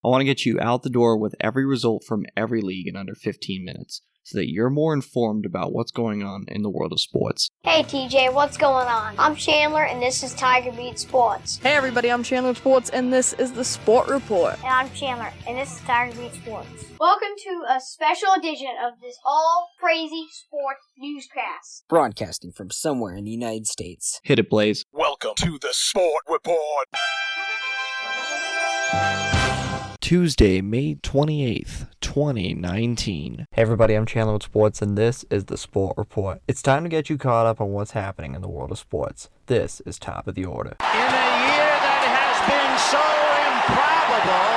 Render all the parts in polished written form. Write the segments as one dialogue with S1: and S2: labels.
S1: I want to get you out the door with every result from every league in under 15 minutes, so that you're more informed about what's going on in the world of sports.
S2: Hey TJ, what's going on? I'm Chandler and this is Tiger Beat Sports.
S3: Hey everybody, I'm Chandler Sports and this is the Sport Report.
S2: And I'm Chandler and this is Tiger Beat Sports. Welcome to a special edition of this all crazy sports newscast.
S4: Broadcasting from somewhere in the United States.
S1: Hit it, Blaze.
S5: Welcome to the Sport Report.
S1: Tuesday, May 28th, 2019.
S6: Hey everybody, I'm Chandler with Sports, and this is the Sport Report. It's time to get you caught up on what's happening in the world of sports. This is Top of the Order.
S7: In a year that has been so improbable,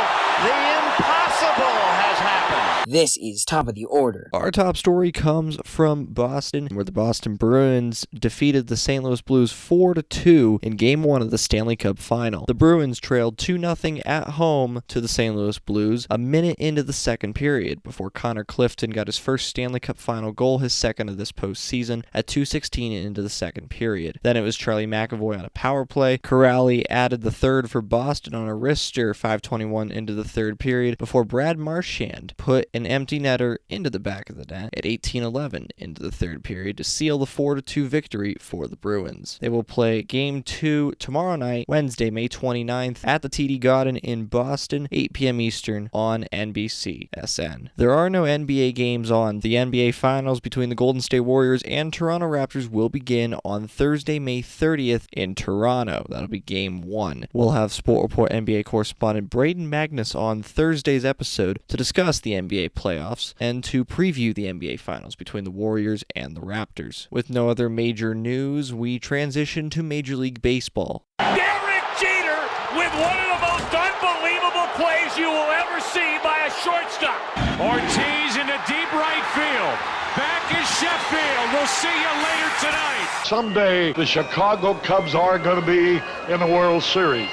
S7: the impossible has happened.
S4: This is Top of the Order.
S1: Our top story comes from Boston, where the Boston Bruins defeated the St. Louis Blues 4-2 in Game 1 of the Stanley Cup Final. The Bruins trailed 2-0 at home to the St. Louis Blues a minute into the second period before Connor Clifton got his first Stanley Cup Final goal, his second of this postseason, at 2:16 into the second period. Then it was Charlie McAvoy on a power play. Corrali added the third for Boston on a wrister 5:21 into the third period before Brad Marchand put an empty netter into the back of the net at 18:11 into the third period to seal the 4-2 victory for the Bruins. They will play Game 2 tomorrow night, Wednesday, May 29th, at the TD Garden in Boston, 8 p.m. Eastern on NBC-SN. There are no NBA games on. The NBA Finals between the Golden State Warriors and Toronto Raptors will begin on Thursday, May 30th in Toronto. That'll be Game 1. We'll have Sport Report NBA correspondent Braden Magnus on Thursday's episode to discuss the NBA playoffs and to preview the NBA Finals between the Warriors and the Raptors. With no other major news, we transition to Major League Baseball.
S7: Derek Jeter with one of the most unbelievable plays you will ever see by a shortstop. Ortiz into deep right field. Back is Sheffield. We'll see you later tonight.
S5: Someday the Chicago Cubs are going to be in the World Series.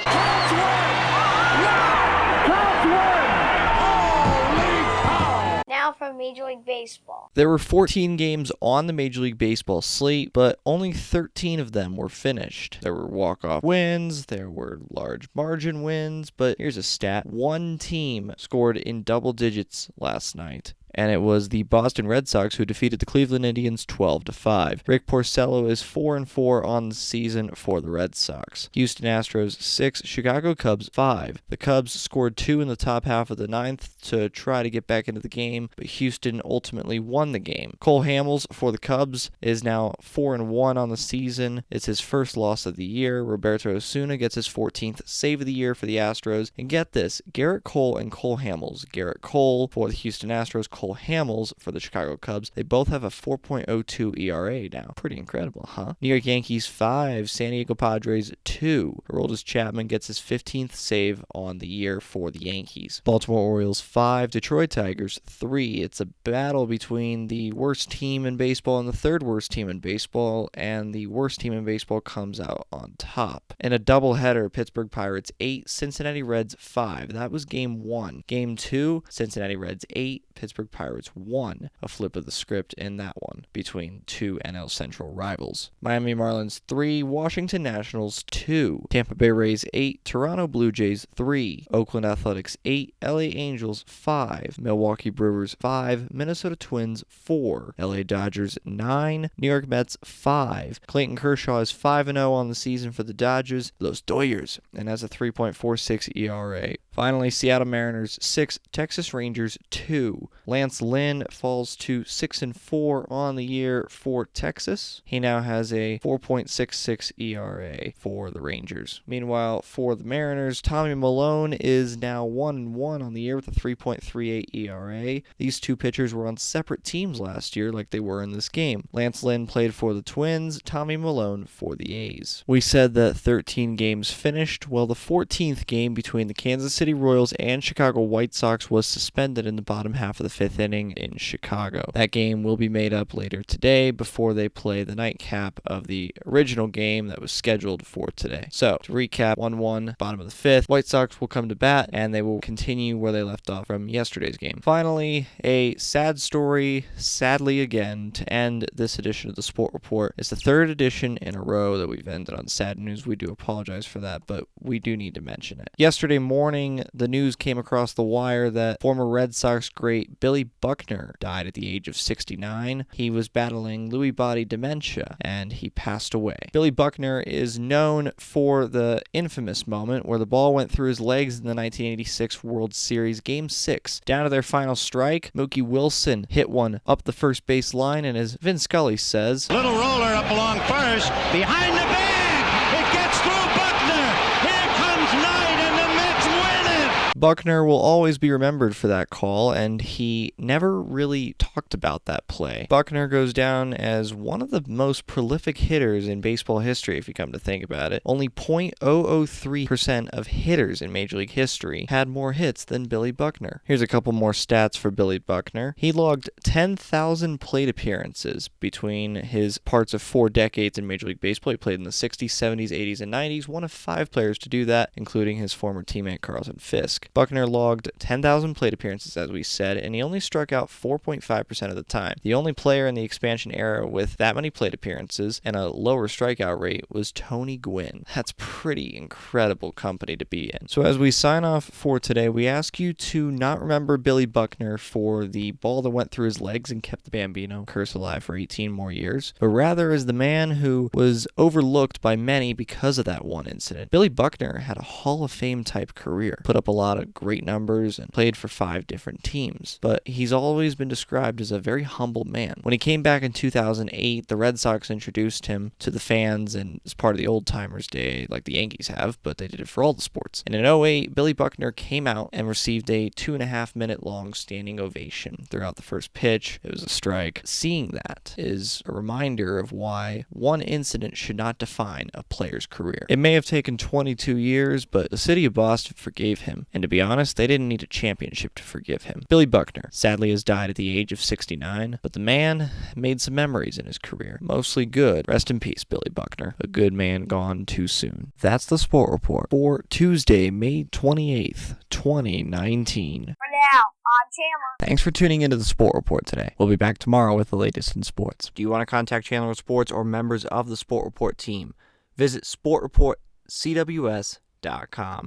S2: Now from Major League Baseball.
S1: There were 14 games on the Major League Baseball slate, but only 13 of them were finished. There were walk-off wins, there were large margin wins, but here's a stat. One team scored in double digits last night, and it was the Boston Red Sox who defeated the Cleveland Indians 12-5. Rick Porcello is 4-4 on the season for the Red Sox. Houston Astros 6, Chicago Cubs 5. The Cubs scored 2 in the top half of the ninth to try to get back into the game, but Houston ultimately won the game. Cole Hamels for the Cubs is now 4-1 on the season. It's his first loss of the year. Roberto Osuna gets his 14th save of the year for the Astros. And get this, Garrett Cole and Cole Hamels. Garrett Cole for the Houston Astros, Cole Hamels for the Chicago Cubs. They both have a 4.02 ERA now. Pretty incredible, huh? New York Yankees 5, San Diego Padres 2. Aroldis Chapman gets his 15th save on the year for the Yankees. Baltimore Orioles 5, Detroit Tigers 3. It's a battle between the worst team in baseball and the third worst team in baseball, and the worst team in baseball comes out on top. In a doubleheader, Pittsburgh Pirates 8, Cincinnati Reds 5. That was Game 1. Game 2, Cincinnati Reds 8, Pittsburgh Pirates 1. A flip of the script in that one between two NL Central rivals. Miami Marlins 3, Washington Nationals 2, Tampa Bay Rays 8, Toronto Blue Jays 3, Oakland Athletics 8, LA Angels 5, Milwaukee Brewers 5, Minnesota Twins 4, LA Dodgers 9, New York Mets 5. Clayton Kershaw is 5-0 on the season for the Dodgers, Los Dodgers, and has a 3.46 ERA. Finally, Seattle Mariners 6, Texas Rangers 2. Lance Lynn falls to 6-4 on the year for Texas. He now has a 4.66 ERA for the Rangers. Meanwhile, for the Mariners, Tommy Malone is now 1-1 on the year with a 3.38 ERA. These two pitchers were on separate teams last year like they were in this game. Lance Lynn played for the Twins, Tommy Malone for the A's. We said that 13 games finished. Well, the 14th game between the Kansas City Royals and Chicago White Sox was suspended in the bottom half of the fifth inning in Chicago. That game will be made up later today before they play the nightcap of the original game that was scheduled for today. So, to recap, 1-1, bottom of the fifth. White Sox will come to bat, and they will continue where they left off from yesterday's game. Finally, a sad story, sadly again, to end this edition of the Sport Report. It's the third edition in a row that we've ended on sad news. We do apologize for that, but we do need to mention it. Yesterday morning, morning, the news came across the wire that former Red Sox great Billy Buckner died at the age of 69. He was battling Lewy body dementia, and he passed away. Billy Buckner is known for the infamous moment where the ball went through his legs in the 1986 World Series Game 6. Down to their final strike, Mookie Wilson hit one up the first base line, and as Vin Scully says,
S8: little roller up along first, behind the bag, it gets through Buckner, here comes Knight, and the Mets win it!
S1: Buckner will always be remembered for that call, and he never really talked about that play. Buckner goes down as one of the most prolific hitters in baseball history, if you come to think about it. Only 0.003% of hitters in Major League history had more hits than Billy Buckner. Here's a couple more stats for Billy Buckner. He logged 10,000 plate appearances between his parts of 4 decades in Major League Baseball. He played in the 60s, 70s, 80s, and 90s, one of 5 players to do that, including his former teammate Carlton Fisk. Buckner logged 10,000 plate appearances, as we said, and he only struck out 4.5% of the time. The only player in the expansion era with that many plate appearances and a lower strikeout rate was Tony Gwynn. That's pretty incredible company to be in. So as we sign off for today, we ask you to not remember Billy Buckner for the ball that went through his legs and kept the Bambino curse alive for 18 more years, but rather as the man who was overlooked by many because of that one incident. Billy Buckner had a Hall of Fame type career, put up a lot of great numbers and played for 5 different teams, but he's always been described as a very humble man. When he came back in 2008, the Red Sox introduced him to the fans and as part of the old timers day like the Yankees have, but they did it for all the sports. And in 2008, Billy Buckner came out and received a 2.5-minute long standing ovation throughout the first pitch. It was a strike. Seeing that is a reminder of why one incident should not define a player's career. It may have taken 22 years, but the city of Boston forgave him, and to be honest, they didn't need a championship to forgive him. Billy Buckner sadly has died at the age of 69, but the man made some memories in his career, mostly good. Rest in peace, Billy Buckner, a good man gone too soon. That's the Sport Report for Tuesday, May 28th, 2019.
S2: For now, I'm Chandler.
S1: Thanks for tuning into the Sport Report today. We'll be back tomorrow with the latest in sports. Do you want to contact Chandler Sports or members of the Sport Report team? Visit sportreportcws.com.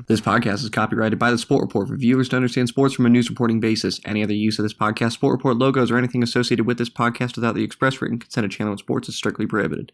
S9: This podcast is copyrighted by the Sport Report for viewers to understand sports from a news reporting basis. Any other use of this podcast, Sport Report logos, or anything associated with this podcast without the express written consent of Channel Sports is strictly prohibited.